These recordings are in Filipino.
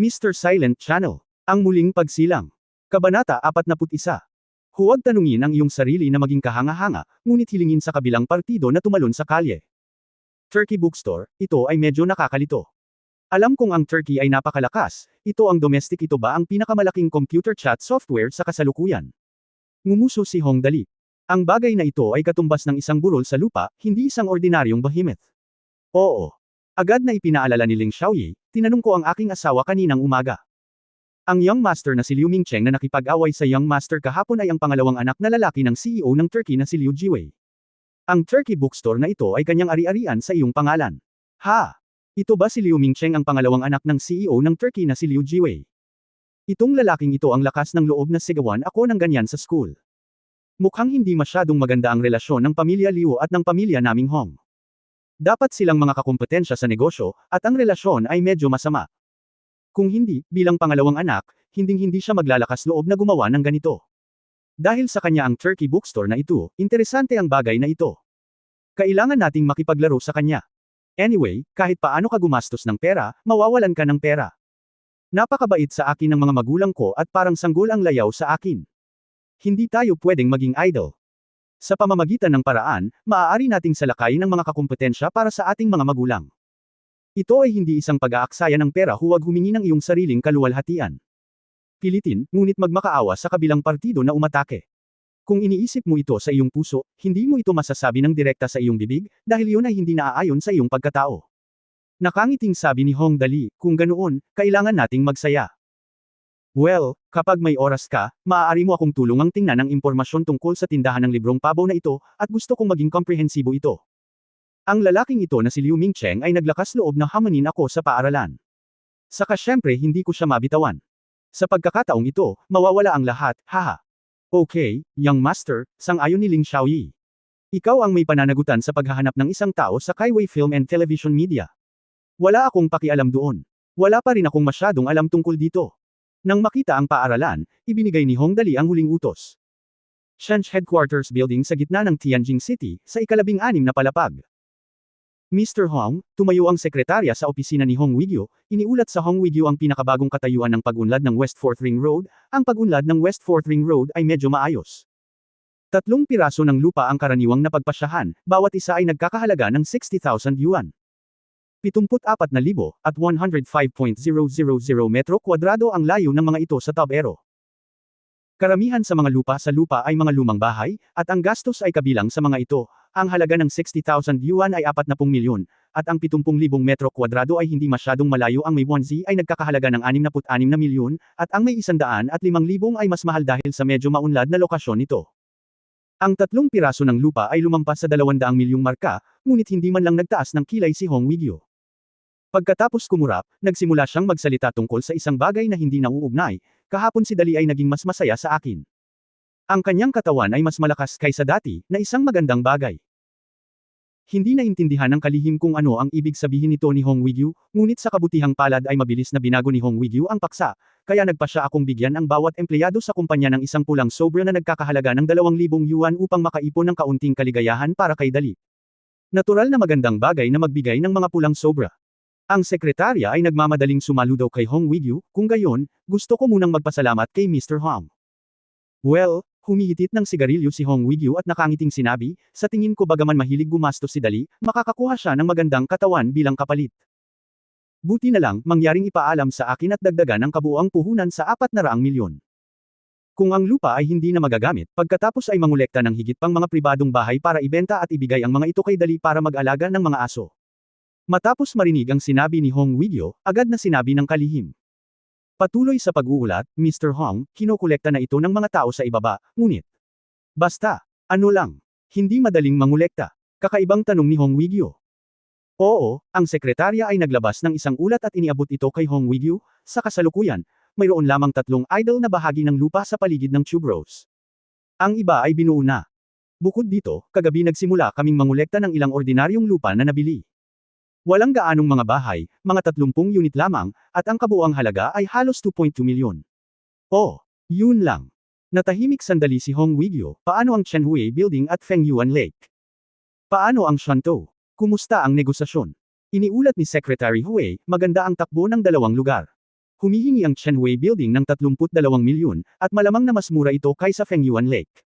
Mr. Silent Channel. Ang muling pagsilang. Kabanata 41. Huwag tanungin ang iyong sarili na maging kahanga-hanga, ngunit hilingin sa kabilang partido na tumalon sa kalye. Turkey Bookstore, ito ay medyo nakakalito. Alam kong ang Turkey ay napakalakas, ito ang domestic, ito ba ang pinakamalaking computer chat software sa kasalukuyan? Ngumuso si Hong Dali. Ang bagay na ito ay katumbas ng isang burol sa lupa, hindi isang ordinaryong behemoth. Oo. Agad na ipinaalala ni Ling Xiaoyi, tinanong ko ang aking asawa kaninang umaga. Ang young master na si Liu Mingcheng na nakipag-away sa young master kahapon ay ang pangalawang anak na lalaki ng CEO ng Turkey na si Liu Jiwei. Ang Turkey Bookstore na ito ay kanyang ari-arian sa iyong pangalan. Ha? Ito ba si Liu Mingcheng ang pangalawang anak ng CEO ng Turkey na si Liu Jiwei? Itong lalaking ito ang lakas ng loob na sigawan ako ng ganyan sa school. Mukhang hindi masyadong maganda ang relasyon ng pamilya Liu at ng pamilya naming Hong. Dapat silang mga kakumpetensya sa negosyo, at ang relasyon ay medyo masama. Kung hindi, bilang pangalawang anak, hinding-hindi siya maglalakas loob na gumawa ng ganito. Dahil sa kanya ang Turkey Bookstore na ito, interesante ang bagay na ito. Kailangan nating makipaglaro sa kanya. Anyway, kahit paano ka gumastos ng pera, mawawalan ka ng pera. Napakabait sa akin ng mga magulang ko at parang sanggol ang layaw sa akin. Hindi tayo pwedeng maging idol. Sa pamamagitan ng paraan, maaari nating salakayin ang mga kakumpetensya para sa ating mga magulang. Ito ay hindi isang pag-aaksaya ng pera, huwag humingi ng iyong sariling kaluwalhatian. Pilitin, ngunit magmakaawa sa kabilang partido na umatake. Kung iniisip mo ito sa iyong puso, hindi mo ito masasabi ng direkta sa iyong bibig, dahil iyon ay hindi naaayon sa iyong pagkatao. Nakangiting sabi ni Hong Dali, kung ganoon, kailangan nating magsaya. Well, kapag may oras ka, maaari mo akong tulungang tingnan ang impormasyon tungkol sa tindahan ng librong pabaw na ito, at gusto kong maging komprehensibo ito. Ang lalaking ito na si Liu Mingcheng ay naglakas loob na hamanin ako sa paaralan. Saka syempre hindi ko siya mabitawan. Sa pagkakataong ito, mawawala ang lahat, haha. Okay, young master, sang-ayon ni Ling Xiaoyi. Ikaw ang may pananagutan sa paghahanap ng isang tao sa Kaiwei Film and Television Media. Wala akong pakialam doon. Wala pa rin akong masyadong alam tungkol dito. Nang makita ang paaralan, ibinigay ni Hong Dali ang huling utos. Shench Headquarters Building sa gitna ng Tianjin City, sa ika-16 na palapag. Mr. Hong, tumayo ang sekretarya sa opisina ni Hong Weigyo, iniulat sa Hong Weigyo ang pinakabagong katayuan ng pag-unlad ng West 4th Ring Road, ang pag-unlad ng West 4th Ring Road ay medyo maayos. 3 piraso ng lupa ang karaniwang napagpasyahan, bawat isa ay nagkakahalaga ng 60,000 yuan. 74,000 at 105.000 metro kwadrado ang layo ng mga ito sa Tabero. Karamihan sa mga lupa sa lupa ay mga lumang bahay, at ang gastos ay kabilang sa mga ito. Ang halaga ng 60,000 yuan ay 40 milyon, at ang 70,000 metro kwadrado ay hindi masyadong malayo. Ang may 1Z ay nagkakahalaga ng 66 na milyon, at ang may 105,000 ay mas mahal dahil sa medyo maunlad na lokasyon nito. Ang 3 piraso ng lupa ay lumampas sa 200 milyong marka, ngunit hindi man lang nagtaas ng kilay si Hong Weigyo. Pagkatapos kumurap, nagsimula siyang magsalita tungkol sa isang bagay na hindi nauugnay. Kahapon si Dali ay naging mas masaya sa akin. Ang kanyang katawan ay mas malakas kaysa dati, na isang magandang bagay. Hindi naintindihan ng kalihim kung ano ang ibig sabihin nito ni Hong Weigyo, ngunit sa kabutihang palad ay mabilis na binago ni Hong Weigyo ang paksa, kaya nagpasya akong bigyan ang bawat empleyado sa kumpanya ng isang pulang sobra na nagkakahalaga ng 2,000 yuan upang makaipon ng kaunting kaligayahan para kay Dali. Natural na magandang bagay na magbigay ng mga pulang sobra. Ang sekretarya ay nagmamadaling sumaludo kay Hong Weigyo, kung gayon, gusto ko munang magpasalamat kay Mr. Hong. Well, humihitit ng sigarilyo si Hong Weigyo at nakangiting sinabi, sa tingin ko bagaman mahilig gumastos si Dali, makakakuha siya ng magandang katawan bilang kapalit. Buti na lang, mangyaring ipaalam sa akin at dagdagan ang kabuuang puhunan sa 400 milyon. Kung ang lupa ay hindi na magagamit, pagkatapos ay mangolekta ng higit pang mga pribadong bahay para ibenta at ibigay ang mga ito kay Dali para mag-alaga ng mga aso. Matapos marinig ang sinabi ni Hong Weigyo, agad na sinabi ng kalihim. Patuloy sa pag-uulat, Mr. Hong, kinokolekta na ito ng mga tao sa ibaba, ngunit. Basta, ano lang, hindi madaling mangolekta. Kakaibang tanong ni Hong Weigyo. Oo, ang sekretarya ay naglabas ng isang ulat at iniabot ito kay Hong Weigyo. Sa kasalukuyan, mayroon lamang 3 idle na bahagi ng lupa sa paligid ng Tube Rose. Ang iba ay binuo na. Bukod dito, kagabi nagsimula kaming mangolekta ng ilang ordinaryong lupa na nabili. Walang gaanong mga bahay, mga 30 unit lamang, at ang kabuuang halaga ay halos 2.2 milyon. Oh, yun lang. Natahimik sandali si Hong Weigyo, paano ang Chenhui Building at Fengyuan Lake? Paano ang Shantou? Kumusta ang negosasyon? Iniulat ni Secretary Hui, maganda ang takbo ng 2 lugar. Humihingi ang Chenwei Building ng 32 milyon, at malamang na mas mura ito kaysa Fengyuan Lake.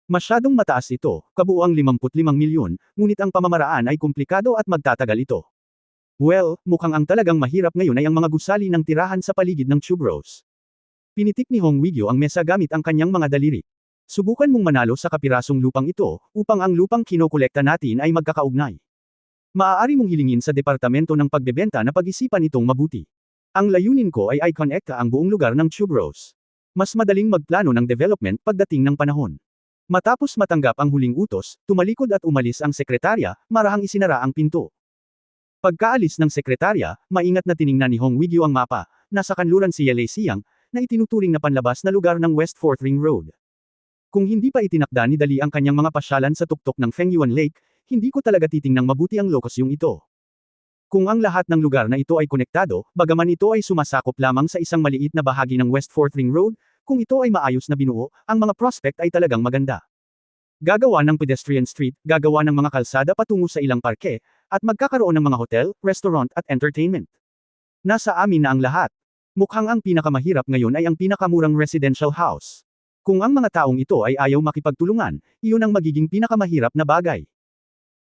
Masyadong mataas ito, kabuuang 55 milyon, ngunit ang pamamaraan ay komplikado at magtatagal ito. Well, mukhang ang talagang mahirap ngayon ay ang mga gusali ng tirahan sa paligid ng Tube Rose. Pinitik ni Hong Wigyo ang mesa gamit ang kanyang mga daliri. Subukan mong manalo sa kapirasong lupang ito, upang ang lupang kinokolekta natin ay magkakaugnay. Maaari mong hilingin sa departamento ng pagbebenta na pag-isipan itong mabuti. Ang layunin ko ay i-connecta ang buong lugar ng Tube Rose. Mas madaling magplano ng development pagdating ng panahon. Matapos matanggap ang huling utos, tumalikod at umalis ang sekretarya, marahang isinara ang pinto. Pagkaalis ng sekretarya, maingat na tiningnan ni Hong Wigyo ang mapa, nasa kanluran si Yelei Siang, na itinuturing na panlabas na lugar ng West 4th Ring Road. Kung hindi pa itinakda ni Dali ang kanyang mga pasyalan sa tuktok ng Fengyuan Lake, hindi ko talaga titingnang mabuti ang lokasyong ito. Kung ang lahat ng lugar na ito ay konektado, bagaman ito ay sumasakop lamang sa isang maliit na bahagi ng West 4th Ring Road, kung ito ay maayos na binuo, ang mga prospect ay talagang maganda. Gagawa ng pedestrian street, gagawa ng mga kalsada patungo sa ilang parke, at magkakaroon ng mga hotel, restaurant at entertainment. Nasa amin na ang lahat. Mukhang ang pinakamahirap ngayon ay ang pinakamurang residential house. Kung ang mga taong ito ay ayaw makipagtulungan, iyon ang magiging pinakamahirap na bagay.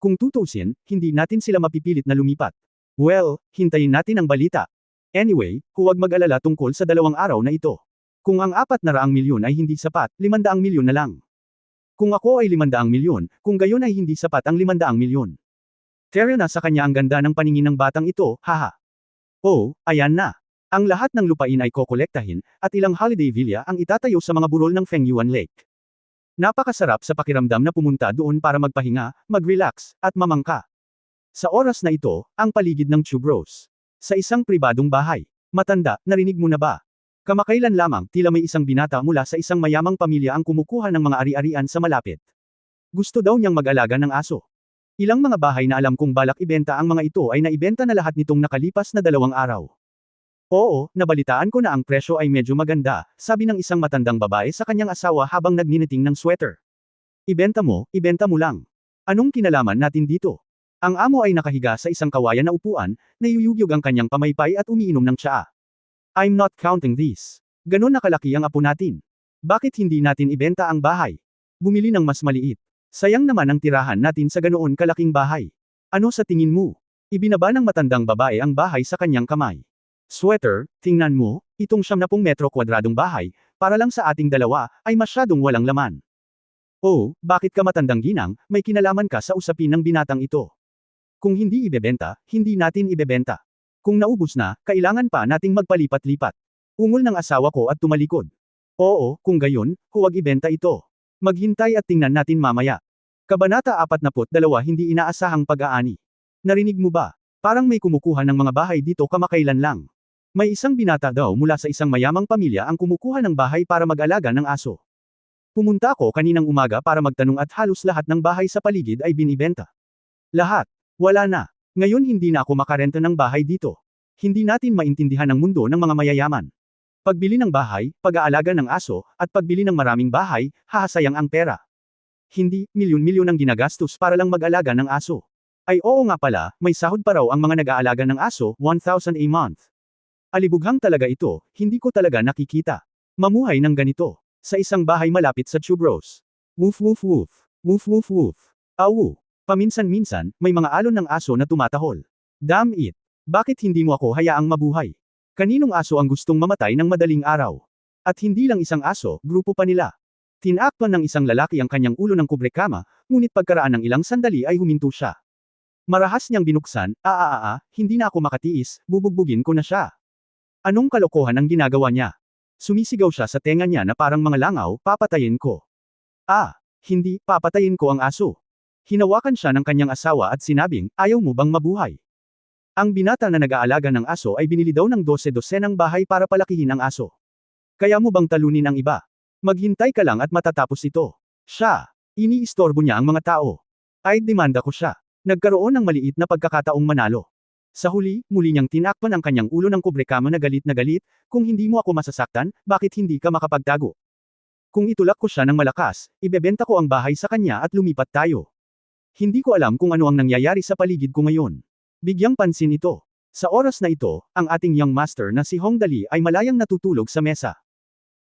Kung tutusin, hindi natin sila mapipilit na lumipat. Well, hintayin natin ang balita. Anyway, huwag mag-alala tungkol sa 2 araw na ito. Kung ang 400 milyon ay hindi sapat, 500 milyon na lang. Kung ako ay 500 milyon, kung gayon ay hindi sapat ang 500 milyon. Teryo na sa kanya ang ganda ng paningin ng batang ito, haha. Oh, ayan na. Ang lahat ng lupain ay kokolektahin, at ilang holiday villa ang itatayo sa mga burol ng Fengyuan Lake. Napakasarap sa pakiramdam na pumunta doon para magpahinga, mag-relax, at mamangka. Sa oras na ito, ang paligid ng Tube Rose. Sa isang pribadong bahay. Matanda, narinig mo na ba? Kamakailan lamang, tila may isang binata mula sa isang mayamang pamilya ang kumukuha ng mga ari-arian sa malapit. Gusto daw niyang mag-alaga ng aso. Ilang mga bahay na alam kong balak ibenta ang mga ito ay naibenta na lahat nitong nakalipas na 2 araw. Oo, nabalitaan ko na ang presyo ay medyo maganda, sabi ng isang matandang babae sa kanyang asawa habang nagniniting ng sweater. Ibenta mo lang. Anong kinalaman natin dito? Ang amo ay nakahiga sa isang kawayan na upuan, nayuyugyug ang kanyang pamaypay at umiinom ng tsaa. I'm not counting this. Ganon na kalaki ang apo natin. Bakit hindi natin ibenta ang bahay? Bumili ng mas maliit. Sayang naman ang tirahan natin sa ganoon kalaking bahay. Ano sa tingin mo? Ibinaba ng matandang babae ang bahay sa kanyang kamay. Sweater, tingnan mo, itong 70 metro kwadradong bahay, para lang sa ating dalawa, ay masyadong walang laman. Oh, bakit ka matandang ginang, may kinalaman ka sa usapin ng binatang ito. Kung hindi ibebenta, hindi natin ibebenta. Kung naubos na, kailangan pa nating magpalipat-lipat. Ungol ng asawa ko at tumalikod. Oo, kung gayon, huwag ibenta ito. Maghintay at tingnan natin mamaya. Kabanata 42 Hindi inaasahang pag-aani. Narinig mo ba? Parang may kumukuha ng mga bahay dito kamakailan lang. May isang binata daw mula sa isang mayamang pamilya ang kumukuha ng bahay para mag-alaga ng aso. Pumunta ako kaninang umaga para magtanong at halos lahat ng bahay sa paligid ay binibenta. Lahat. Wala na. Ngayon hindi na ako makarenta ng bahay dito. Hindi natin maintindihan ang mundo ng mga mayayaman. Pagbili ng bahay, pag-aalaga ng aso, at pagbili ng maraming bahay, hahasayang ang pera. Hindi, milyon-milyon ang ginagastos para lang mag-alaga ng aso. Ay oo nga pala, may sahod pa raw ang mga nag-aalaga ng aso, 1,000 a month. Alibughang talaga ito, hindi ko talaga nakikita. Mamuhay ng ganito. Sa isang bahay malapit sa Tube Rose. Woof woof woof. Woof woof woof. Awu. Paminsan-minsan, may mga alon ng aso na tumatahol. Damn it! Bakit hindi mo ako hayaang mabuhay? Kaninong aso ang gustong mamatay ng madaling araw? At hindi lang isang aso, grupo pa nila. Tinakpan ng isang lalaki ang kanyang ulo ng kubrekama, ngunit pagkaraan ng ilang sandali ay huminto siya. Marahas niyang binuksan, hindi na ako makatiis, bubugbugin ko na siya. Anong kalokohan ang ginagawa niya? Sumisigaw siya sa tenga niya na parang mga langaw, papatayin ko. Hindi, papatayin ko ang aso. Hinawakan siya ng kanyang asawa at sinabing, ayaw mo bang mabuhay? Ang binata na nag-aalaga ng aso ay binili daw ng 12-12 ng bahay para palakihin ang aso. Kaya mo bang talunin ang iba? Maghintay ka lang at matatapos ito. Siya. Iniistorbo niya ang mga tao. Ay demanda ko siya. Nagkaroon ng maliit na pagkakataong manalo. Sa huli, muli niyang tinakpan ang kanyang ulo ng kubrekama na galit, kung hindi mo ako masasaktan, bakit hindi ka makapagtago? Kung itulak ko siya ng malakas, ibebenta ko ang bahay sa kanya at lumipat tayo. Hindi ko alam kung ano ang nangyayari sa paligid ko ngayon. Bigyang pansin ito. Sa oras na ito, ang ating young master na si Hong Dali ay malayang natutulog sa mesa.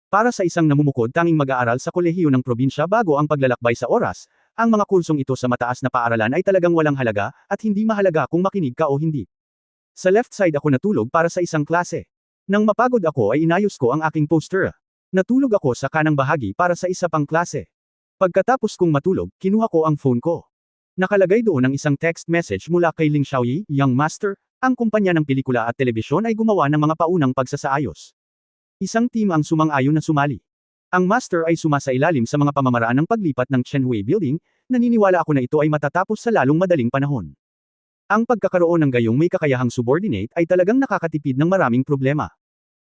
Para sa isang namumukod tanging mag-aaral sa kolehiyo ng probinsya bago ang paglalakbay sa oras, ang mga kursong ito sa mataas na paaralan ay talagang walang halaga, at hindi mahalaga kung makinig ka o hindi. Sa left side ako natulog para sa isang klase. Nang mapagod ako ay inayos ko ang aking poster. Natulog ako sa kanang bahagi para sa isa pang klase. Pagkatapos kong matulog, kinuha ko ang phone ko. Nakalagay doon ang isang text message mula kay Ling Xiaoyi, Young Master, ang kumpanya ng pelikula at telebisyon ay gumawa ng mga paunang pagsasaayos. Isang team ang sumang-ayon na sumali. Ang master ay sumasailalim sa mga pamamaraan ng paglipat ng Chenhui Building, naniniwala ako na ito ay matatapos sa lalong madaling panahon. Ang pagkakaroon ng gayong may kakayahang subordinate ay talagang nakakatipid ng maraming problema.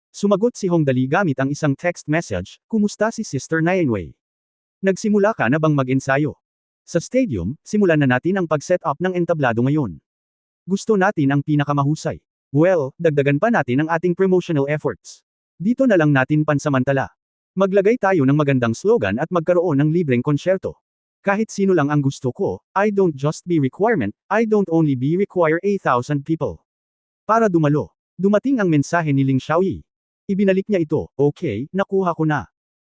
Sumagot si Hong Dali gamit ang isang text message, "Kumusta si Sister Nianwei? Nagsimula ka na bang mag-ensayo? Sa stadium, simulan na natin ang pag-set up ng entablado ngayon. Gusto natin ang pinakamahusay. Well, dagdagan pa natin ang ating promotional efforts. Dito na lang natin pansamantala. Maglagay tayo ng magandang slogan at magkaroon ng libreng konsyerto. Kahit sino lang ang gusto ko, I don't just be requirement, I don't only be require 1,000 people." Para dumalo. Dumating ang mensahe ni Ling Xiaoyi. Ibinalik niya ito, "Okay, nakuha ko na."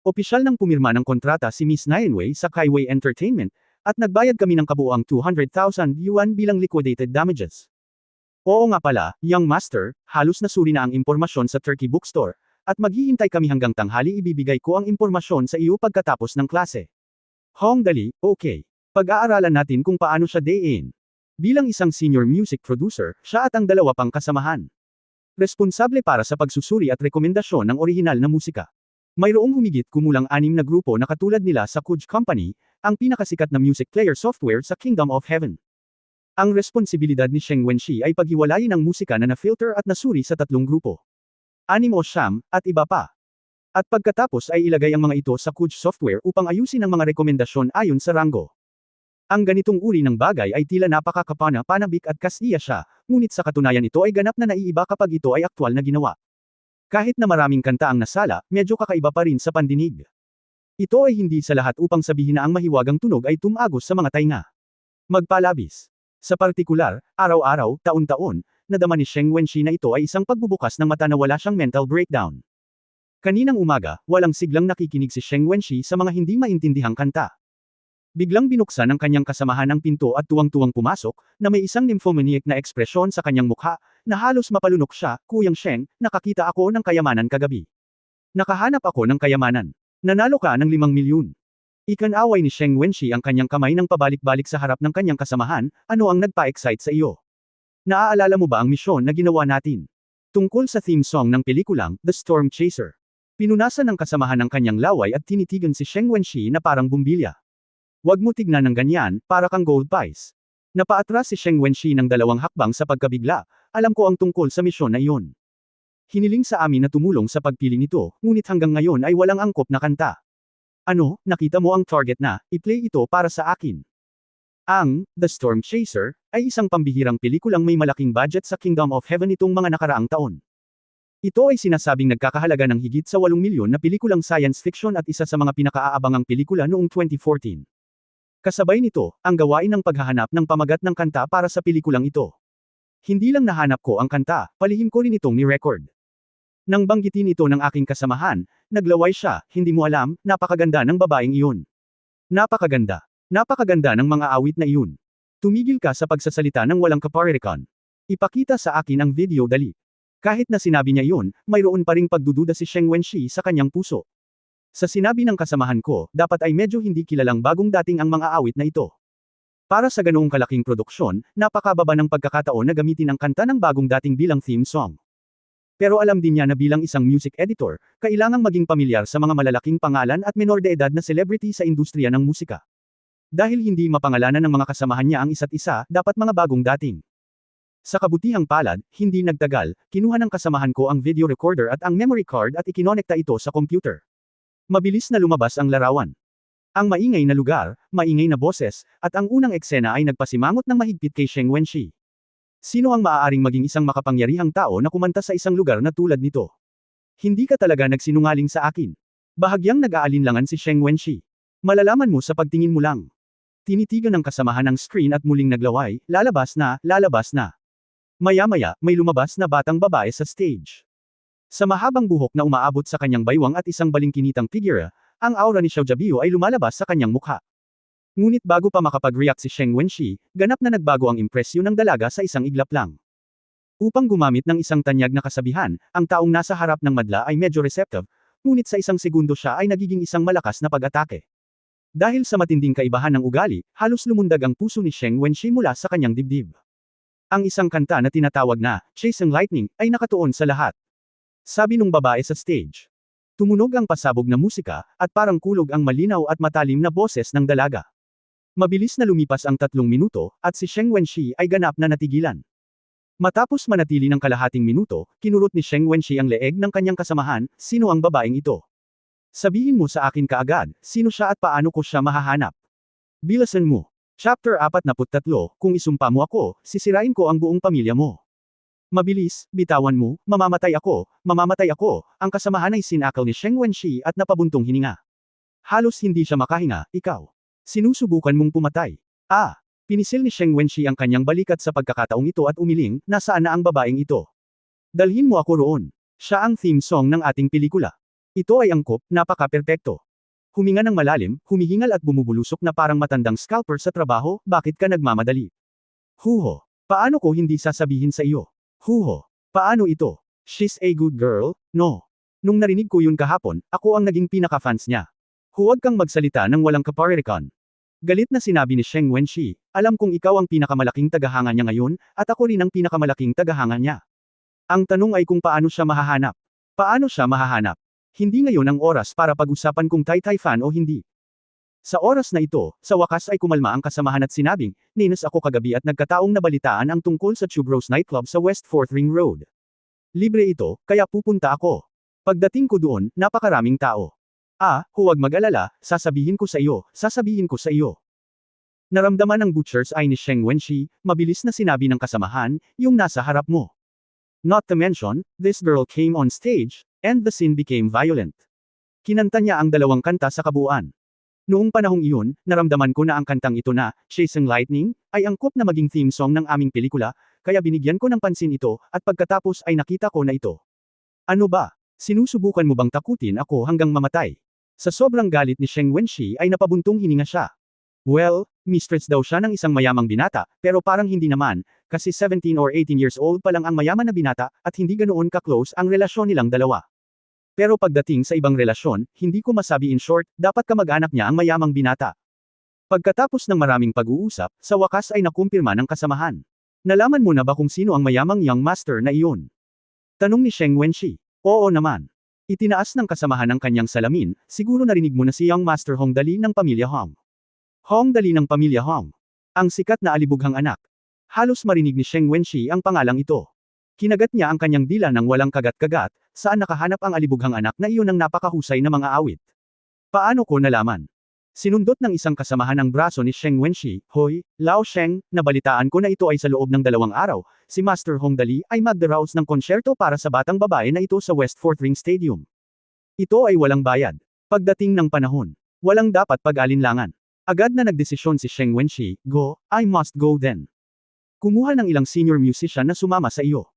Opisyal nang pumirma ng kontrata si Miss Nianwei sa Kaiwei Entertainment, at nagbayad kami ng kabuuang 200,000 yuan bilang liquidated damages. Oo nga pala, Young Master, halos nasuri na ang impormasyon sa Turkey Bookstore, at maghihintay kami hanggang tanghali ibibigay ko ang impormasyon sa iyo pagkatapos ng klase. Hong Dali, okay. Pag-aaralan natin kung paano siya day-in. Bilang isang senior music producer, siya at ang dalawa pang kasamahan. Responsable para sa pagsusuri at rekomendasyon ng orihinal na musika. Mayroong humigit kumulang 6 na grupo na katulad nila sa Kuj Company, ang pinakasikat na music player software sa Kingdom of Heaven. Ang responsibilidad ni Sheng Wenxi ay paghiwalayin ang musika na na-filter at nasuri sa 3 grupo. 6 o 9, at iba pa. At pagkatapos ay ilagay ang mga ito sa Kuj software upang ayusin ang mga rekomendasyon ayon sa ranggo. Ang ganitong uri ng bagay ay tila napakakapana-panabik at kasiya siya, ngunit sa katunayan ito ay ganap na naiiba kapag ito ay aktwal na ginawa. Kahit na maraming kanta ang nasala, medyo kakaiba pa rin sa pandinig. Ito ay hindi sa lahat upang sabihin na ang mahiwagang tunog ay tumagos sa mga tainga. Magpalabis. Sa partikular, araw-araw, taon-taon, nadama ni Sheng Wenxi na ito ay isang pagbubukas ng mata na wala siyang mental breakdown. Kaninang umaga, walang siglang nakikinig si Sheng Wenxi sa mga hindi maintindihang kanta. Biglang binuksan ng kanyang kasamahan ang pinto at tuwang-tuwang pumasok, na may isang nymphomaniac na ekspresyon sa kanyang mukha, na halos mapalunok siya. "Kuyang Sheng, nakakita ako ng kayamanan kagabi. Nakahanap ako ng kayamanan. Nanalo ka ng 5 milyon. Ikanaway ni Sheng Wenxi ang kanyang kamay ng pabalik-balik sa harap ng kanyang kasamahan, "Ano ang nagpa-excite sa iyo? Naaalala mo ba ang misyon na ginawa natin? Tungkol sa theme song ng pelikulang, The Storm Chaser." Pinunasan ng kasamahan ng kanyang laway at tinitigan si Sheng Wenxi na parang bumbilya. "Wag mo tignan ng ganyan, para kang gold pies." Napaatras si Sheng Wenxi ng 2 hakbang sa pagkabigla, "Alam ko ang tungkol sa misyon na iyon. Hiniling sa amin na tumulong sa pagpili nito, ngunit hanggang ngayon ay walang angkop na kanta. Ano, nakita mo ang target na, i-play ito para sa akin." Ang The Storm Chaser ay isang pambihirang pelikulang may malaking budget sa Kingdom of Heaven nitong mga nakaraang taon. Ito ay sinasabing nagkakahalaga ng higit sa 8 milyon na pelikulang science fiction at isa sa mga pinakaaabangang pelikula noong 2014. Kasabay nito, ang gawain ng paghahanap ng pamagat ng kanta para sa pelikulang ito. Hindi lang nahanap ko ang kanta, palihim ko rin itong ni-record. Nang banggitin ito ng aking kasamahan, naglaway siya, "Hindi mo alam, napakaganda ng babaeng iyon. Napakaganda. Napakaganda ng mga awit na iyon. Tumigil ka sa pagsasalita ng walang kaparirikan. Ipakita sa akin ang video dali." Kahit na sinabi niya iyon, mayroon pa ring pagdududa si Sheng Wenxi sa kanyang puso. Sa sinabi ng kasamahan ko, dapat ay medyo hindi kilalang bagong dating ang mga awit na ito. Para sa ganoong kalaking produksyon, napakababa ng pagkakataon na gamitin ang kanta ng bagong dating bilang theme song. Pero alam din niya na bilang isang music editor, kailangang maging pamilyar sa mga malalaking pangalan at menor de edad na celebrity sa industriya ng musika. Dahil hindi mapangalanan ng mga kasamahan niya ang isa't isa, dapat mga bagong dating. Sa kabutihang palad, hindi nagtagal, kinuha ng kasamahan ko ang video recorder at ang memory card at ikinonekta ito sa computer. Mabilis na lumabas ang larawan. Ang maingay na lugar, maingay na boses, at ang unang eksena ay nagpasimangot ng mahigpit kay Sheng Wenxi. Sino ang maaaring maging isang makapangyarihang tao na kumanta sa isang lugar na tulad nito? Hindi ka talaga nagsinungaling sa akin. Bahagyang nag-aalinlangan si Sheng Wenxi. Malalaman mo sa pagtingin mo lang. Tinitigan ng kasamahan ang screen at muling naglaway, lalabas na, lalabas na. Maya-maya, may lumabas na batang babae sa stage. Sa mahabang buhok na umaabot sa kanyang baywang at isang balingkinitang figura, ang aura ni Xiao Jiabyu ay lumalabas sa kanyang mukha. Ngunit bago pa makapag-react si Sheng Wenxi, ganap na nagbago ang impresyon ng dalaga sa isang iglap lang. Upang gumamit ng isang tanyag na kasabihan, ang taong nasa harap ng madla ay medyo receptive, ngunit sa isang segundo siya ay nagiging isang malakas na pag-atake. Dahil sa matinding kaibahan ng ugali, halos lumundag ang puso ni Sheng Wenxi mula sa kanyang dibdib. Ang isang kanta na tinatawag na Chasing Lightning ay nakatuon sa lahat. Sabi nung babae sa stage. Tumunog ang pasabog na musika, at parang kulog ang malinaw at matalim na boses ng dalaga. Mabilis na lumipas ang 3 minuto, at si Sheng Wenxi ay ganap na natigilan. Matapos manatili ng kalahating minuto, kinurot ni Sheng Wenxi ang leeg ng kanyang kasamahan, sino ang babaeng ito? Sabihin mo sa akin kaagad, sino siya at paano ko siya mahahanap? Bilasan mo. Chapter 43, kung isumpa mo ako, sisirain ko ang buong pamilya mo. Mabilis, bitawan mo, mamamatay ako, ang kasamahan ay sinakal ni Sheng Wenxi at napabuntong hininga. Halos hindi siya makahinga, ikaw. Sinusubukan mong pumatay. Pinisil ni Sheng Wenxi ang kanyang balikat sa pagkakataong ito at umiling, nasaan na ang babaeng ito? Dalhin mo ako roon. Siya ang theme song ng ating pelikula. Ito ay angkop, napaka-perpekto. Huminga ng malalim, humihingal at bumubulusok na parang matandang scalper sa trabaho, bakit ka nagmamadali? Huho. Paano ko hindi sasabihin sa iyo? Huho. Paano ito? She's a good girl, no? Nung narinig ko yun kahapon, ako ang naging pinaka-fans niya. Huwag kang magsalita ng walang kaparirikan. Galit na sinabi ni Sheng Wenxi, alam kong ikaw ang pinakamalaking tagahanga niya ngayon, at ako rin ang pinakamalaking tagahanga niya. Ang tanong ay kung paano siya mahahanap. Paano siya mahahanap? Hindi ngayon ang oras para pag-usapan kung Tai-Tai fan o hindi. Sa oras na ito, sa wakas ay kumalma ang kasamahan at sinabing, ninas ako kagabi at nagkataong nabalitaan ang tungkol sa Tube Rose nightclub sa West 4th Ring Road. Libre ito, kaya pupunta ako. Pagdating ko doon, napakaraming tao. Huwag mag-alala, sasabihin ko sa iyo. Naramdaman ng butcher's eye ni Sheng Wenxi, mabilis na sinabi ng kasamahan, yung nasa harap mo. Not to mention, this girl came on stage, and the scene became violent. Kinanta niya ang 2 kanta sa kabuuan. Noong panahong iyon, naramdaman ko na ang kantang ito na, Chasing Lightning, ay angkop na maging theme song ng aming pelikula, kaya binigyan ko ng pansin ito, at pagkatapos ay nakita ko na ito. Ano ba? Sinusubukan mo bang takutin ako hanggang mamatay? Sa sobrang galit ni Sheng Wenxi ay napabuntong hininga siya. Well, mistress daw siya ng isang mayamang binata, pero parang hindi naman, kasi 17 or 18 years old pa lang ang mayaman na binata, at hindi ganoon ka-close ang relasyon nilang dalawa. Pero pagdating sa ibang relasyon, hindi ko masabi in short, dapat kamag-anak niya ang mayamang binata. Pagkatapos ng maraming pag-uusap, sa wakas ay nakumpirma ng kasamahan. Nalaman mo na ba kung sino ang mayamang young master na iyon? Tanong ni Sheng Wenxi. Oo naman. Itinaas ng kasamahan ng kanyang salamin, siguro narinig mo na si Young Master Hong Dali ng pamilya Hong. Hong Dali ng pamilya Hong. Ang sikat na alibughang anak. Halos marinig ni Sheng Wenxi ang pangalang ito. Kinagat niya ang kanyang dila ng walang kagat-kagat, saan nakahanap ang alibughang anak na iyon ng napakahusay na mga awit. Paano ko nalaman? Sinundot ng isang kasamahan ang braso ni Sheng Wenxi, Hoy, Lao Sheng, nabalitaan ko na ito ay sa loob ng 2 araw, si Master Hong Dali ay magdaraos ng konsyerto para sa batang babae na ito sa West 4th Ring Stadium. Ito ay walang bayad. Pagdating ng panahon, walang dapat pag-alinlangan. Agad na nagdesisyon si Sheng Wenxi, go, I must go then. Kumuha ng ilang senior musician na sumama sa iyo.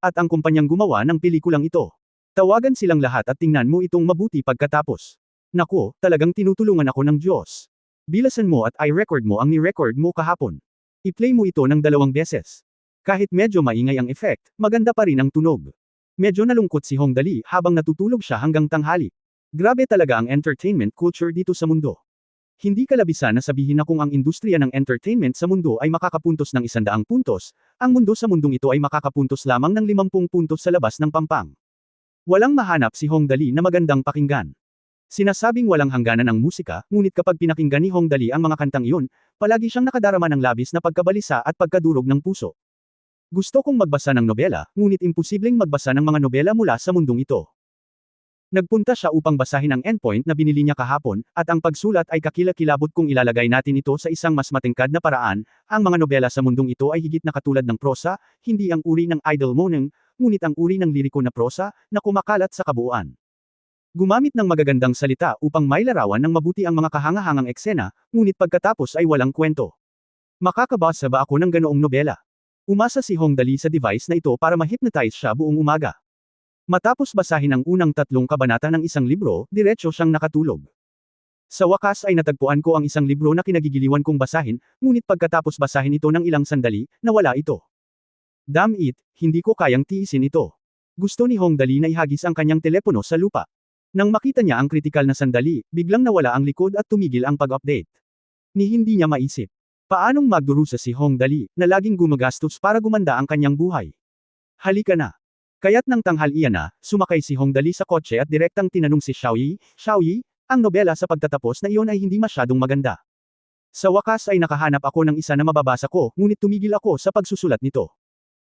At ang kumpanyang gumawa ng pelikulang ito. Tawagan silang lahat at tingnan mo itong mabuti pagkatapos. Nako, talagang tinutulungan ako ng Diyos. Bilasan mo at i-record mo ang ni-record mo kahapon. I-play mo ito ng 2 beses. Kahit medyo maingay ang effect, maganda pa rin ang tunog. Medyo nalungkot si Hong Dali habang natutulog siya hanggang tanghali. Grabe talaga ang entertainment culture dito sa mundo. Hindi kalabisan na sabihin na kung ang industriya ng entertainment sa mundo ay makakapuntos ng 100 puntos, ang mundo sa mundong ito ay makakapuntos lamang ng 50 puntos sa labas ng pampang. Walang mahanap si Hong Dali na magandang pakinggan. Sinasabing walang hangganan ang musika, ngunit kapag pinakinggan ni Hong Dali ang mga kantang iyon, palagi siyang nakadarama ng labis na pagkabalisa at pagkadurog ng puso. Gusto kong magbasa ng nobela, ngunit imposibleng magbasa ng mga nobela mula sa mundong ito. Nagpunta siya upang basahin ang endpoint na binili niya kahapon, at ang pagsulat ay kakilakilabot kung ilalagay natin ito sa isang mas matingkad na paraan, ang mga nobela sa mundong ito ay higit na katulad ng prosa, hindi ang uri ng idle moaning, ngunit ang uri ng liriko na prosa, na kumakalat sa kabuuan. Gumamit ng magagandang salita upang mailarawan ng mabuti ang mga kahangahangang eksena, ngunit pagkatapos ay walang kwento. Makakabasa ba ako ng ganoong nobela? Umasa si Hong Dali sa device na ito para ma-hypnotize siya buong umaga. Matapos basahin ang unang 3 kabanata ng isang libro, diretso siyang nakatulog. Sa wakas ay natagpuan ko ang isang libro na kinagigiliwan kong basahin, ngunit pagkatapos basahin ito ng ilang sandali, nawala ito. Damn it, hindi ko kayang tiisin ito. Gusto ni Hong Dali na ihagis ang kanyang telepono sa lupa. Nang makita niya ang kritikal na sandali, biglang nawala ang likod at tumigil ang pag-update. Ni hindi niya maisip. Paanong magdurusa si Hong Dali, na laging gumagastos para gumanda ang kanyang buhay? Halika na. Kaya't nang tanghalian na, sumakay si Hong Dali sa kotse at direktang tinanong si Xiaoyi, ang nobela sa pagtatapos na iyon ay hindi masyadong maganda. Sa wakas ay nakahanap ako ng isa na mababasa ko, ngunit tumigil ako sa pagsusulat nito.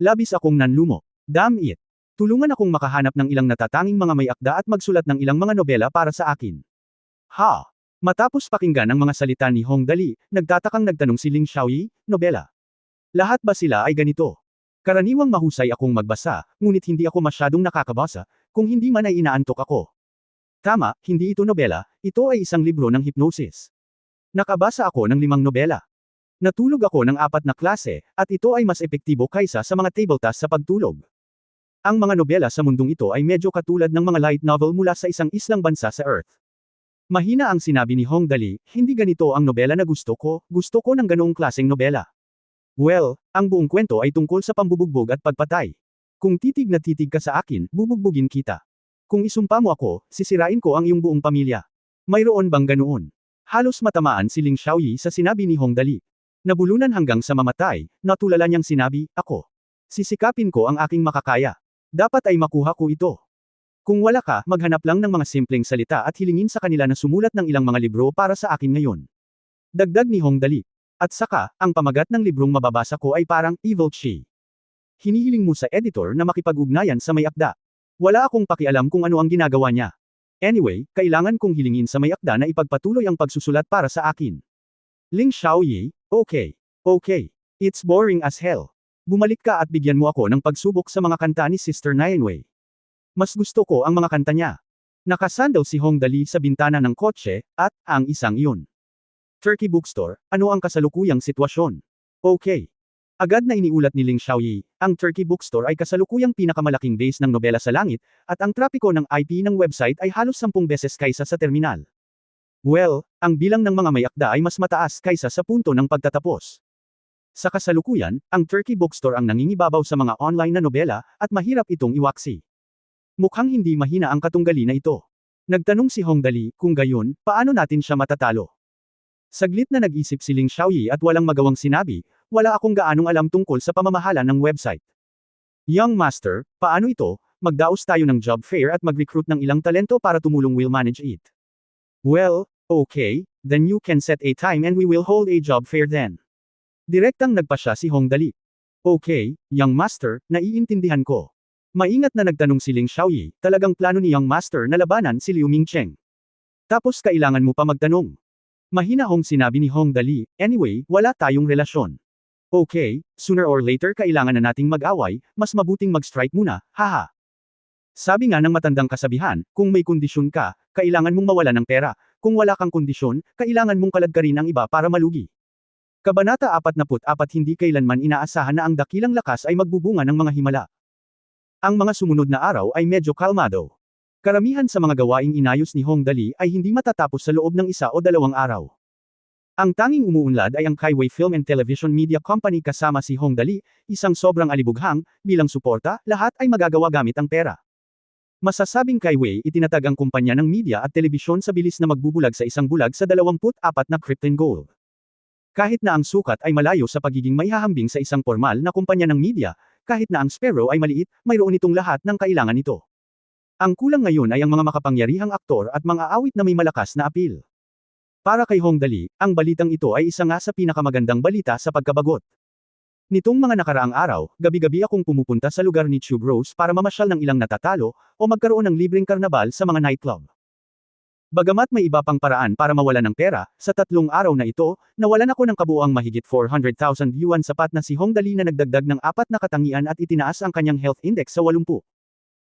Labis akong nanlumo. Damn it. Tulungan akong makahanap ng ilang natatanging mga may akda at magsulat ng ilang mga nobela para sa akin. Ha! Matapos pakinggan ang mga salita ni Hong Dali, nagtatakang nagtanong si Ling Xiaoyi, nobela. Lahat ba sila ay ganito? Karaniwang mahusay akong magbasa, ngunit hindi ako masyadong nakakabasa, kung hindi man ay inaantok ako. Tama, hindi ito nobela, ito ay isang libro ng hypnosis. Nakabasa ako ng 5 nobela. Natulog ako ng 4 na klase, at ito ay mas epektibo kaysa sa mga table task sa pagtulog. Ang mga nobela sa mundong ito ay medyo katulad ng mga light novel mula sa isang islang bansa sa Earth. Mahina ang sinabi ni Hong Dali, hindi ganito ang nobela na gusto ko ng ganoong klaseng nobela. Well, ang buong kwento ay tungkol sa pambubugbog at pagpatay. Kung titig na titig ka sa akin, bubugbugin kita. Kung isumpa mo ako, sisirain ko ang iyong buong pamilya. Mayroon bang ganoon? Halos matamaan si Ling Xiaoyi sa sinabi ni Hong Dali. Nabulunan hanggang sa mamatay, natulala niyang sinabi, ako. Sisikapin ko ang aking makakaya. Dapat ay makuha ko ito. Kung wala ka, maghanap lang ng mga simpleng salita at hilingin sa kanila na sumulat ng ilang mga libro para sa akin ngayon. Dagdag ni Hong Dali. At saka, ang pamagat ng librong mababasa ko ay parang, Evil Chi. Hinihiling mo sa editor na makipag-ugnayan sa may akda. Wala akong pakialam kung ano ang ginagawa niya. Anyway, kailangan kong hilingin sa may akda na ipagpatuloy ang pagsusulat para sa akin. Ling Xiaoyi, okay. It's boring as hell. Bumalik ka at bigyan mo ako ng pagsubok sa mga kanta ni Sister Nianwei. Mas gusto ko ang mga kanta niya. Nakasandal si Hong Dali sa bintana ng kotse, at, ang isang iyon. Turkey Bookstore, ano ang kasalukuyang sitwasyon? Okay. Agad na iniulat ni Ling Xiaoyi, ang Turkey Bookstore ay kasalukuyang pinakamalaking base ng nobela sa langit, at ang trapiko ng IP ng website ay halos 10 beses kaysa sa terminal. Well, ang bilang ng mga may akda ay mas mataas kaysa sa punto ng pagtatapos. Sa kasalukuyan, ang Turkey Bookstore ang nangingibabaw sa mga online na nobela, at mahirap itong iwaksi. Mukhang hindi mahina ang katunggali na ito. Nagtanong si Hong Dali, kung gayon, paano natin siya matatalo? Saglit na nag-isip si Ling Xiaoyi at walang magawang sinabi, wala akong gaanong alam tungkol sa pamamahala ng website. Young Master, paano ito? Magdaos tayo ng job fair at mag-recruit ng ilang talento para tumulong we'll manage it. Well, okay, then you can set a time and we will hold a job fair then. Direktang nagpa siya si Hong Dali. Okay, Young Master, naiintindihan ko. Maingat na nagtanong si Ling Xiaoyi, talagang plano ni Young Master na labanan si Liu Mingcheng. Tapos kailangan mo pa magtanong. Mahina hong sinabi ni Hong Dali, anyway, wala tayong relasyon. Okay, sooner or later kailangan na nating mag-away, mas mabuting mag-strike muna, haha. Sabi nga ng matandang kasabihan, kung may kondisyon ka, kailangan mong mawala ng pera, kung wala kang kondisyon, kailangan mong kaladkarin ang iba para malugi. Kabanata 44 Hindi kailanman inaasahan na ang dakilang lakas ay magbubunga ng mga himala. Ang mga sumunod na araw ay medyo kalmado. Karamihan sa mga gawaing inayos ni Hong Dali ay hindi matatapos sa loob ng 1 o 2 araw. Ang tanging umuunlad ay ang Kaiwei Film and Television Media Company kasama si Hong Dali, isang sobrang alibughang, bilang suporta, lahat ay magagawa gamit ang pera. Masasabing Kaiwei itinatag ang kumpanya ng media at telebisyon sa bilis na magbubulag sa isang bulag sa 24 na Krypton Gold. Kahit na ang sukat ay malayo sa pagiging maihahambing sa isang formal na kumpanya ng media, kahit na ang Sparrow ay maliit, mayroon itong lahat ng kailangan nito. Ang kulang ngayon ay ang mga makapangyarihang aktor at mga awit na may malakas na appeal. Para kay Hong Dali, ang balitang ito ay isa nga sa pinakamagandang balita sa pagkabagot. Nitong mga nakaraang araw, gabi-gabi akong pumupunta sa lugar ni Tube Rose para mamasyal ng ilang natatalo, o magkaroon ng libreng karnabal sa mga nightclub. Bagamat may iba pang paraan para mawala ng pera, sa 3 araw na ito, nawalan ako ng kabuuang mahigit 400,000 yuan sapat na si Hong Dali na nagdagdag ng 4 na katangian at itinaas ang kanyang health index sa 80.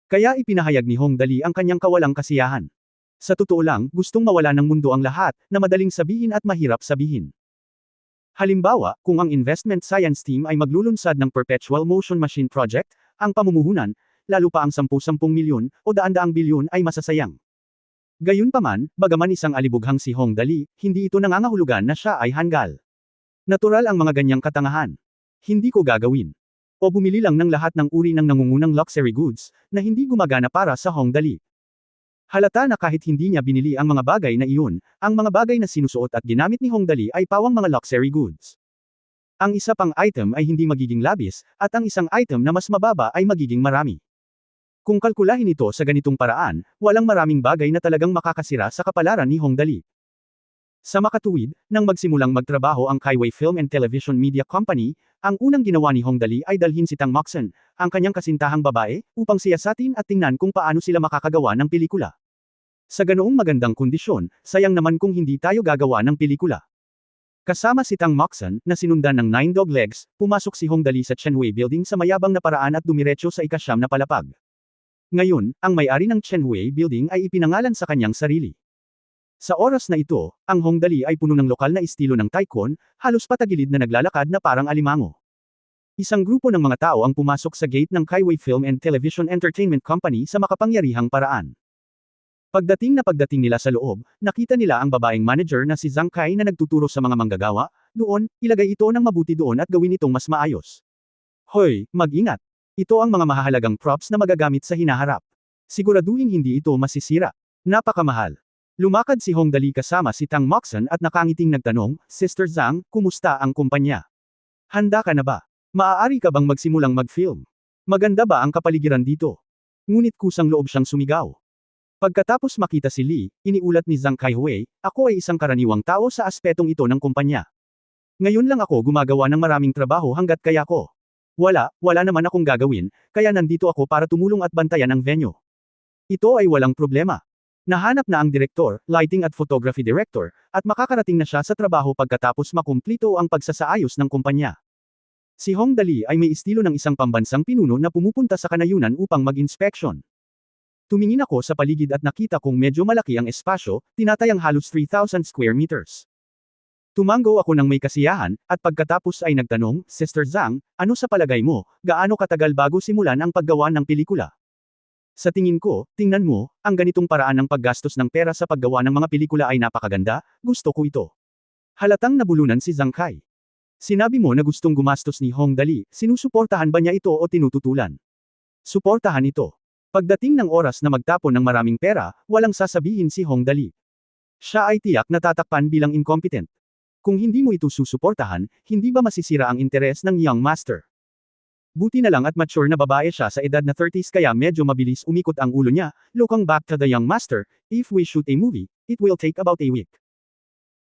Kaya ipinahayag ni Hong Dali ang kanyang kawalang kasiyahan. Sa totoo lang, gustong mawala ng mundo ang lahat, na madaling sabihin at mahirap sabihin. Halimbawa, kung ang investment science team ay maglulunsad ng perpetual motion machine project, ang pamumuhunan, lalo pa ang 10-10 milyon o daan-daang bilyon ay masasayang. Gayunpaman, bagaman isang alibughang si Hong Dali, hindi ito nangangahulugan na siya ay hanggal. Natural ang mga ganyang katangahan. Hindi ko gagawin. O bumili lang ng lahat ng uri ng nangungunang luxury goods, na hindi gumagana para sa Hong Dali. Halata na kahit hindi niya binili ang mga bagay na iyon, ang mga bagay na sinusuot at ginamit ni Hong Dali ay pawang mga luxury goods. Ang isa pang item ay hindi magiging labis, at ang isang item na mas mababa ay magiging marami. Kung kalkulahin ito sa ganitong paraan, walang maraming bagay na talagang makakasira sa kapalaran ni Hong Dali. Sa makatuwid, nang magsimulang magtrabaho ang Kaiway Film and Television Media Company, ang unang ginawa ni Hong Dali ay dalhin si Tang Moxon, ang kanyang kasintahang babae, upang siyasatin at tingnan kung paano sila makakagawa ng pelikula. Sa ganoong magandang kondisyon, sayang naman kung hindi tayo gagawa ng pelikula. Kasama si Tang Moxon, na sinundan ng 9 dog legs, pumasok si Hong Dali sa Chenhui Building sa mayabang na paraan at dumiretso sa ika-9 na palapag. Ngayon, ang may-ari ng Chenhui Building ay ipinangalan sa kanyang sarili. Sa oras na ito, ang Hong Dali ay puno ng lokal na estilo ng taekwondo, halos patagilid na naglalakad na parang alimango. Isang grupo ng mga tao ang pumasok sa gate ng Kaiway Film and Television Entertainment Company sa makapangyarihang paraan. Pagdating nila sa loob, nakita nila ang babaeng manager na si Zhang Kai na nagtuturo sa mga manggagawa, doon, ilagay ito ng mabuti doon at gawin itong mas maayos. Hoy, mag-ingat! Ito ang mga mahahalagang props na magagamit sa hinaharap. Siguraduhin hindi ito masisira. Napakamahal. Lumakad si Hong Dali kasama si Tang Moxon at nakangiting nagtanong, Sister Zhang, kumusta ang kumpanya? Handa ka na ba? Maaari ka bang magsimulang mag-film? Maganda ba ang kapaligiran dito? Ngunit kusang loob siyang sumigaw. Pagkatapos makita si Lee, iniulat ni Zhang Kaihui, ako ay isang karaniwang tao sa aspetong ito ng kumpanya. Ngayon lang ako gumagawa ng maraming trabaho hanggat kaya ko. Wala naman akong gagawin, kaya nandito ako para tumulong at bantayan ang venue. Ito ay walang problema. Nahanap na ang direktor, lighting at photography director, at makakarating na siya sa trabaho pagkatapos makumplito ang pagsasaayos ng kumpanya. Si Hong Dali ay may estilo ng isang pambansang pinuno na pumupunta sa kanayunan upang mag-inspection. Tumingin ako sa paligid at nakita kong medyo malaki ang espasyo, tinatayang halos 3,000 square meters. Tumango ako ng may kasiyahan, at pagkatapos ay nagtanong, Sister Zhang, ano sa palagay mo, gaano katagal bago simulan ang paggawa ng pelikula? Sa tingin ko, tingnan mo, ang ganitong paraan ng paggastos ng pera sa paggawa ng mga pelikula ay napakaganda, gusto ko ito. Halatang nabulunan si Zhang Kai. Sinabi mo na gustong gumastos ni Hong Dali, sinusuportahan ba niya ito o tinututulan? Suportahan ito. Pagdating ng oras na magtapon ng maraming pera, walang sasabihin si Hong Dali. Siya ay tiyak na tatakpan bilang incompetent. Kung hindi mo ito susuportahan, hindi ba masisira ang interes ng young master? Buti na lang at mature na babae siya sa edad na 30s kaya medyo mabilis umikot ang ulo niya, looking back to the young master, if we shoot a movie, it will take about a week.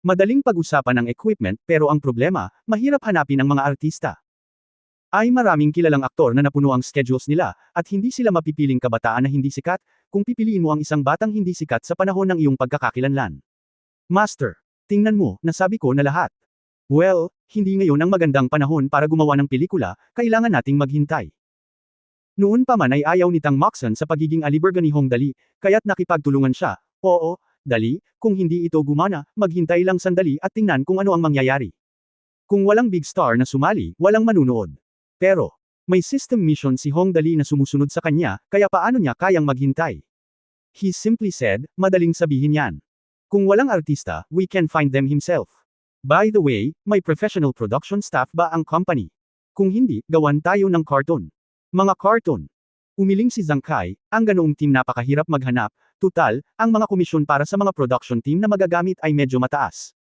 Madaling pag-usapan ang equipment pero ang problema, mahirap hanapin ang mga artista. Ay maraming kilalang aktor na napuno ang schedules nila, at hindi sila mapipiling kabataan na hindi sikat, kung pipiliin mo ang isang batang hindi sikat sa panahon ng iyong pagkakakilanlan. Master, tingnan mo, nasabi ko na lahat. Well, hindi ngayon ang magandang panahon para gumawa ng pelikula, kailangan nating maghintay. Noon pa man ay ayaw ni Tang Moxon sa pagiging aliberga ni Hong Dali, kaya't nakipagtulungan siya. Oo, Dali, kung hindi ito gumana, maghintay lang sandali at tingnan kung ano ang mangyayari. Kung walang big star na sumali, walang manunood. Pero, may system mission si Hong Dali na sumusunod sa kanya, kaya paano niya kayang maghintay? He simply said, madaling sabihin yan. Kung walang artista, we can find them himself. By the way, may professional production staff ba ang company? Kung hindi, gawan tayo ng cartoon. Mga cartoon. Umiling si Zhang Kai, ang ganoong team napakahirap maghanap, tutal, ang mga komisyon para sa mga production team na magagamit ay medyo mataas.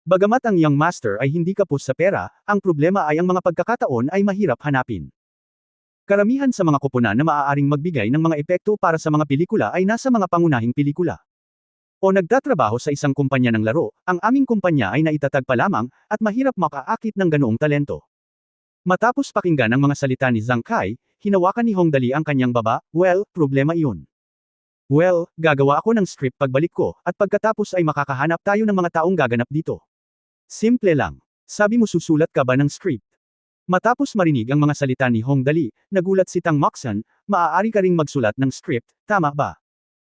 Bagamat ang young master ay hindi kapos sa pera, ang problema ay ang mga pagkakataon ay mahirap hanapin. Karamihan sa mga koponan na maaaring magbigay ng mga epekto para sa mga pelikula ay nasa mga pangunahing pelikula. O nagtatrabaho sa isang kumpanya ng laro, ang aming kumpanya ay naitatag pa lamang, at mahirap makaakit ng ganoong talento. Matapos pakinggan ang mga salita ni Zhang Kai, hinawakan ni Hong Dali ang kanyang baba, well, problema iyon. Well, gagawa ako ng script pagbalik ko, at pagkatapos ay makakahanap tayo ng mga taong gaganap dito. Simple lang. Sabi mo susulat ka ba ng script? Matapos marinig ang mga salita ni Hong Dali, nagulat si Tang Moxon, maaari ka ring magsulat ng script, tama ba?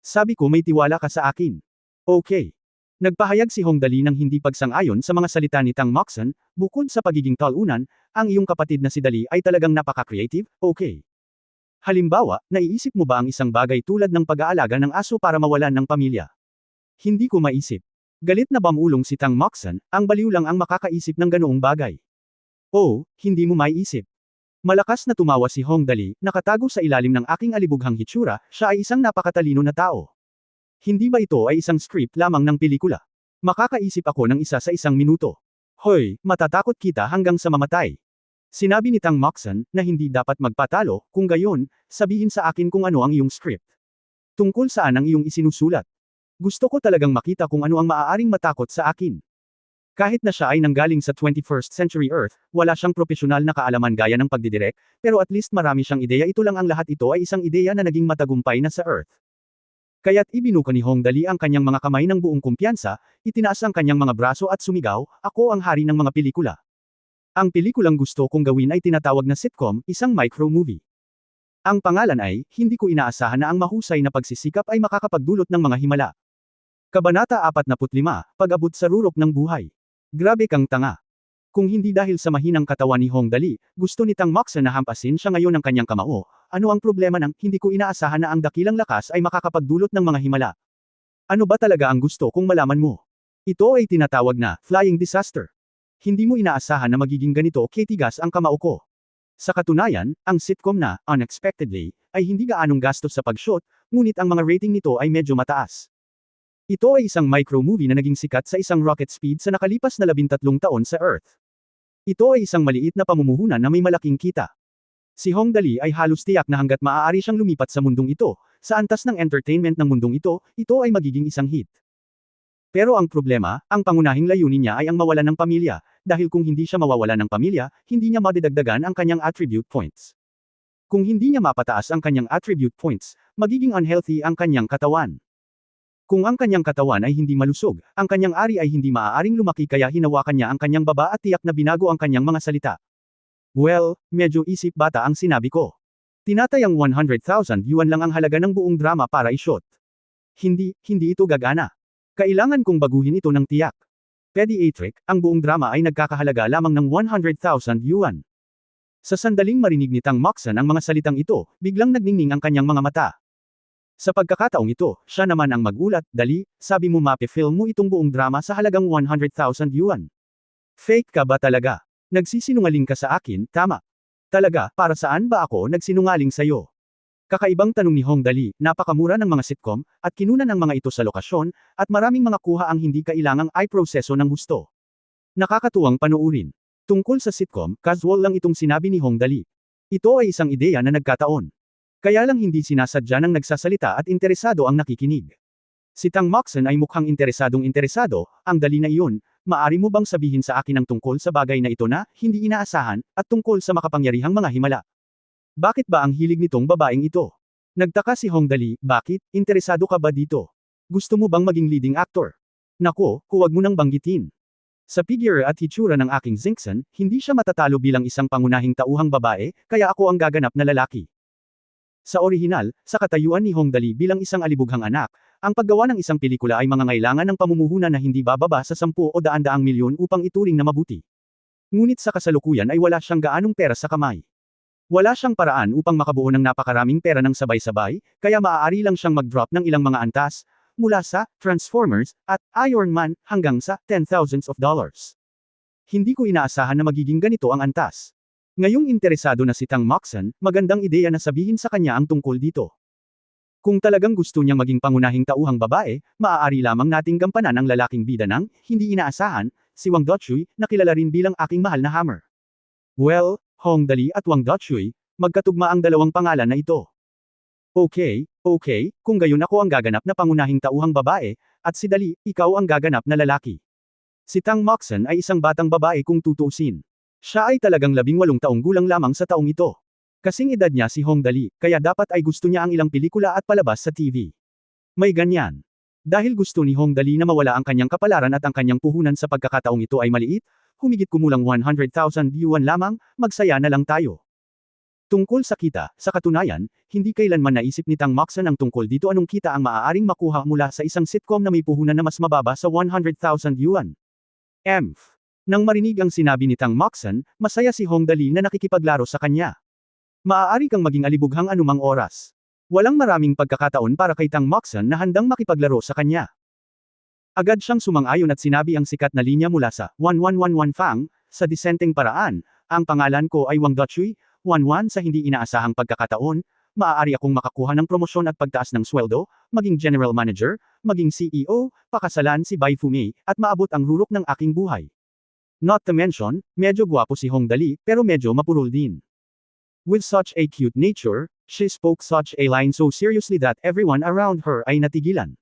Sabi ko may tiwala ka sa akin. Okay. Nagpahayag si Hong Dali ng hindi pagsang-ayon sa mga salita ni Tang Moxon, bukod sa pagiging talunan, ang iyong kapatid na si Dali ay talagang napaka-creative, okay. Halimbawa, naiisip mo ba ang isang bagay tulad ng pag-aalaga ng aso para mawalan ng pamilya? Hindi ko maisip. Galit na bamulong si Tang Moxon, ang baliw lang ang makakaisip ng ganoong bagay. Oh, hindi mo maiisip. Malakas na tumawa si Hong Dali, nakatago sa ilalim ng aking alibughang hitsura, siya ay isang napakatalino na tao. Hindi ba ito ay isang script lamang ng pelikula? Makakaisip ako ng isa sa isang minuto. Hoy, matatakot kita hanggang sa mamatay. Sinabi ni Tang Moxon, na hindi dapat magpatalo, kung gayon, sabihin sa akin kung ano ang iyong script. Tungkol saan ang iyong isinusulat. Gusto ko talagang makita kung ano ang maaaring matakot sa akin. Kahit na siya ay nanggaling sa 21st century Earth, wala siyang profesional na kaalaman gaya ng pagdidirect, pero at least marami siyang ideya, ito lang ang lahat, ito ay isang ideya na naging matagumpay na sa Earth. Kaya't ibinuka ni Hong Dali ang kanyang mga kamay ng buong kumpiyansa, itinaas ang kanyang mga braso at sumigaw, ako ang hari ng mga pelikula. Ang pelikulang gusto kong gawin ay tinatawag na sitcom, isang micro-movie. Ang pangalan ay, hindi ko inaasahan na ang mahusay na pagsisikap ay makakapagdulot ng mga himala. Kabanata 45, Pag-abot sa rurok ng buhay. Grabe kang tanga. Kung hindi dahil sa mahinang katawan ni Hong Dali, gusto ni Tang Moxon na hampasin siya ngayon ng kanyang kamao, ano ang problema ng, hindi ko inaasahan na ang dakilang lakas ay makakapagdulot ng mga himala. Ano ba talaga ang gusto kong malaman mo? Ito ay tinatawag na, flying disaster. Hindi mo inaasahan na magiging ganito, ketigas ang kamao ko. Sa katunayan, ang sitcom na, Unexpectedly, ay hindi gaanong gastos sa pag-shoot, ngunit ang mga rating nito ay medyo mataas. Ito ay isang micro-movie na naging sikat sa isang rocket speed sa nakalipas na 13 taon sa Earth. Ito ay isang maliit na pamumuhunan na may malaking kita. Si Hong Dali ay halos tiyak na hanggat maaari siyang lumipat sa mundong ito, sa antas ng entertainment ng mundong ito ay magiging isang hit. Pero ang problema, ang pangunahing layunin niya ay ang mawalan ng pamilya, dahil kung hindi siya mawawalan ng pamilya, hindi niya madidagdagan ang kanyang attribute points. Kung hindi niya mapataas ang kanyang attribute points, magiging unhealthy ang kanyang katawan. Kung ang kanyang katawan ay hindi malusog, ang kanyang ari ay hindi maaaring lumaki, kaya hinawakan niya ang kanyang baba at tiyak na binago ang kanyang mga salita. Well, medyo isip bata ang sinabi ko. Tinatayang 100,000 yuan lang ang halaga ng buong drama para i-shoot. Hindi ito gagana. Kailangan kong baguhin ito ng tiyak. Pediatric, ang buong drama ay nagkakahalaga lamang ng 100,000 yuan. Sa sandaling marinig ni Tang Moxon ang mga salitang ito, biglang nagningning ang kanyang mga mata. Sa pagkakataong ito, siya naman ang magulat, Dali, sabi mo mape-film mo itong buong drama sa halagang 100,000 yuan. Fake ka ba talaga? Nagsisinungaling ka sa akin, tama? Talaga, para saan ba ako nagsinungaling sa'yo? Kakaibang tanong ni Hong Dali, napakamura ng mga sitcom, at kinunan ang mga ito sa lokasyon, at maraming mga kuha ang hindi kailangang ay proseso ng husto. Nakakatuwang panuurin. Tungkol sa sitcom, casual lang itong sinabi ni Hong Dali. Ito ay isang ideya na nagkataon. Kaya lang hindi sinasadya ng nagsasalita at interesado ang nakikinig. Si Tang Moxon ay mukhang interesado, ang Dali na iyon, maari mo bang sabihin sa akin ang tungkol sa bagay na ito na, hindi inaasahan, at tungkol sa makapangyarihang mga himala? Bakit ba ang hilig nitong babaeng ito? Nagtaka si Hong Dali, bakit, interesado ka ba dito? Gusto mo bang maging leading actor? Nako, huwag mo nang banggitin. Sa figure at hitsura ng aking Xingsan, hindi siya matatalo bilang isang pangunahing tauhang babae, kaya ako ang gaganap na lalaki. Sa orihinal, sa katayuan ni Hong Dali bilang isang alibughang anak, ang paggawa ng isang pelikula ay mangangailangan ng pamumuhunan na hindi bababa sa 10 o 100 milyon upang ituring na mabuti. Ngunit sa kasalukuyan ay wala siyang gaanong pera sa kamay. Wala siyang paraan upang makabuo ng napakaraming pera ng sabay-sabay, kaya maaari lang siyang mag-drop ng ilang mga antas, mula sa Transformers at Iron Man hanggang sa $10,000s. Hindi ko inaasahan na magiging ganito ang antas. Ngayong interesado na si Tang Moxon, magandang ideya na sabihin sa kanya ang tungkol dito. Kung talagang gusto niyang maging pangunahing tauhang babae, maaari lamang nating gampanan ang lalaking bida ng, hindi inaasahan, si Wang Dotchui, na kilala rin bilang aking mahal na hammer. Well, Hong Dali at Wang Dotchui, magkatugma ang dalawang pangalan na ito. Okay, kung gayon ako ang gaganap na pangunahing tauhang babae, at si Dali, ikaw ang gaganap na lalaki. Si Tang Moxon ay isang batang babae kung tutuusin. Siya ay talagang 18 taong gulang lamang sa taong ito. Kasing edad niya si Hong Dali, kaya dapat ay gusto niya ang ilang pelikula at palabas sa TV. May ganyan. Dahil gusto ni Hong Dali na mawala ang kanyang kapalaran at ang kanyang puhunan sa pagkakataong ito ay maliit, humigit kumulang 100,000 yuan lamang, magsaya na lang tayo. Tungkol sa kita, sa katunayan, hindi kailanman naisip ni Tang Moxon ang tungkol dito anong kita ang maaaring makuha mula sa isang sitcom na may puhunan na mas mababa sa 100,000 yuan. Emph. Nang marinig ang sinabi ni Tang Moxon, masaya si Hong Dali na nakikipaglaro sa kanya. Maaari kang maging alibughang anumang oras. Walang maraming pagkakataon para kay Tang Moxon na handang makipaglaro sa kanya. Agad siyang sumang-ayon at sinabi ang sikat na linya mula sa 1111 Fang, sa disenteng paraan, ang pangalan ko ay Wang Dachui, 11 sa hindi inaasahang pagkakataon, maaari akong makakuha ng promosyon at pagtaas ng sweldo, maging general manager, maging CEO, pakasalan si Bai Fumei, at maabot ang rurok ng aking buhay. Not to mention, medyo gwapo si Hong Dali, pero medyo mapurol din. With such a cute nature, she spoke such a line so seriously that everyone around her ay natigilan.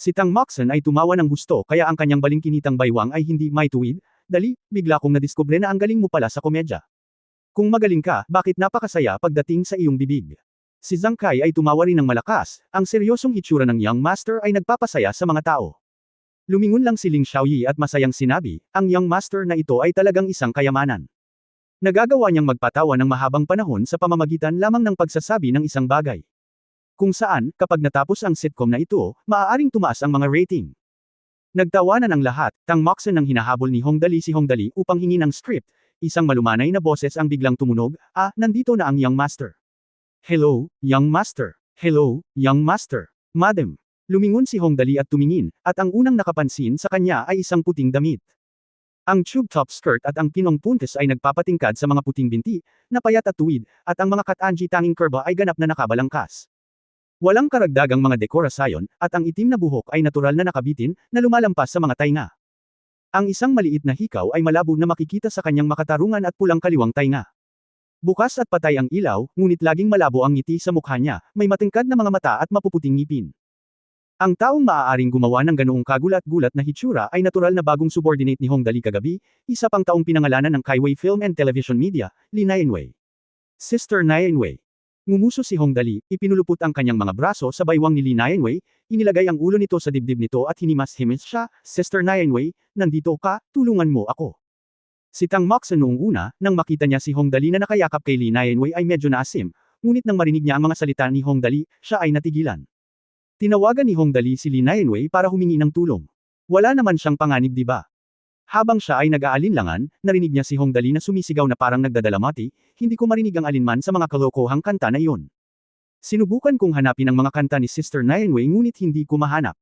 Si Tang Moxon ay tumawa ng gusto kaya ang kanyang balingkinitang baywang ay hindi may tuwid, Dali, bigla kong nadiskubre na ang galing mo pala sa komedya. Kung magaling ka, bakit napakasaya pagdating sa iyong bibig? Si Zhang Kai ay tumawa rin ng malakas, ang seryosong hitsura ng Young Master ay nagpapasaya sa mga tao. Lumingon lang si Ling Xiaoyi at masayang sinabi, ang Young Master na ito ay talagang isang kayamanan. Nagagawa niyang magpatawa ng mahabang panahon sa pamamagitan lamang ng pagsasabi ng isang bagay. Kung saan, kapag natapos ang sitcom na ito, maaaring tumaas ang mga rating. Nagtawanan ang lahat, Tang Moxon nang hinahabol ni Hong Dali si Hong Dali upang hingin ang script, isang malumanay na boses ang biglang tumunog, nandito na ang Young Master. Hello, Young Master. Hello, Young Master. Madam. Lumingon si Hong Dali at tumingin, at ang unang nakapansin sa kanya ay isang puting damit. Ang tube top skirt at ang pinong puntes ay nagpapatingkad sa mga puting binti, na payat at tuwid, at ang mga katanji tanging kurba ay ganap na nakabalangkas. Walang karagdagang mga dekorasyon, at ang itim na buhok ay natural na nakabitin, na lumalampas sa mga tainga. Ang isang maliit na hikaw ay malabo na makikita sa kanyang makatarungan at pulang kaliwang tainga. Bukas at patay ang ilaw, ngunit laging malabo ang ngiti sa mukha niya, may matingkad na mga mata at mapuputing ngipin. Ang taong maaaring gumawa ng ganoong kagulat-gulat na hitsura ay natural na bagong subordinate ni Hong Dali kagabi, isa pang taong pinangalanan ng Kaiwei Film and Television Media, Li Nianwei. Sister Nianwei. Ngumuso si Hong Dali, ipinulupot ang kanyang mga braso sa baywang ni Li Nianwei, inilagay ang ulo nito sa dibdib nito at hinimas-himis siya, Sister Nianwei, nandito ka, tulungan mo ako. Si Tang Moxon noong una, nang makita niya si Hong Dali na nakayakap kay Li Nianwei ay medyo naasim, ngunit nang marinig niya ang mga salita ni Hong Dali, siya ay natigilan. Tinawagan ni Hong Dali si Li Nianwei para humingi ng tulong. Wala naman siyang panganib di ba? Habang siya ay nag-aalinlangan, narinig niya si Hong Dali na sumisigaw na parang nagdadalamati, hindi ko marinig ang alinman sa mga kalokohang kanta na iyon. Sinubukan kong hanapin ang mga kanta ni Sister Nianwei ngunit hindi ko mahanap.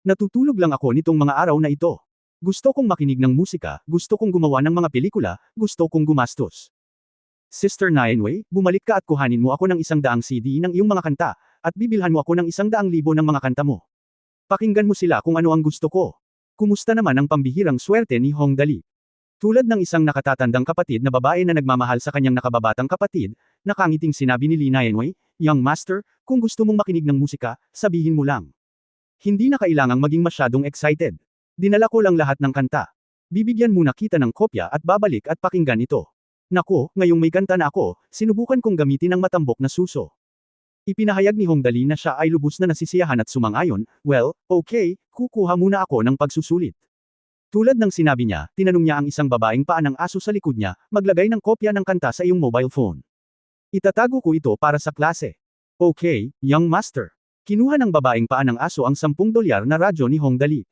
Natutulog lang ako nitong mga araw na ito. Gusto kong makinig ng musika, gusto kong gumawa ng mga pelikula, gusto kong gumastos. Sister Nianwei, bumalik ka at kuhanin mo ako ng 100 CD ng iyong mga kanta, at bibilhan mo ako ng 100,000 ng mga kanta mo. Pakinggan mo sila kung ano ang gusto ko. Kumusta naman ang pambihirang swerte ni Hong Dali? Tulad ng isang nakatatandang kapatid na babae na nagmamahal sa kanyang nakababatang kapatid, nakangiting sinabi ni Li Nianwei, Young Master, kung gusto mong makinig ng musika, sabihin mo lang. Hindi na kailangang maging masyadong excited. Dinala ko lang lahat ng kanta. Bibigyan muna kita ng kopya at babalik at pakinggan ito. Nako, ngayong may kanta na ako, sinubukan kong gamitin ang matambok na suso. Ipinahayag ni Hong Dali na siya ay lubos na nasisiyahan at sumang-ayon, well, okay, kukuha muna ako ng pagsusulit. Tulad ng sinabi niya, tinanong niya ang isang babaeng paa ng aso sa likod niya, maglagay ng kopya ng kanta sa iyong mobile phone. Itatago ko ito para sa klase. Okay, Young Master. Kinuha ng babaeng paa ng aso ang $10 na radyo ni Hong Dali.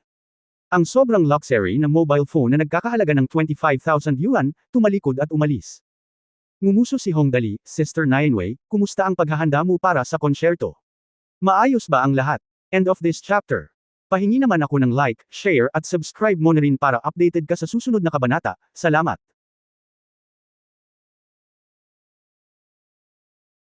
Ang sobrang luxury na mobile phone na nagkakahalaga ng 25,000 yuan, tumalikod at umalis. Ngumuso si Hong Dali, Sister Nianwei, kumusta ang paghahanda mo para sa konsyerto? Maayos ba ang lahat? End of this chapter. Pahingi naman ako ng like, share at subscribe mo na rin para updated ka sa susunod na kabanata. Salamat.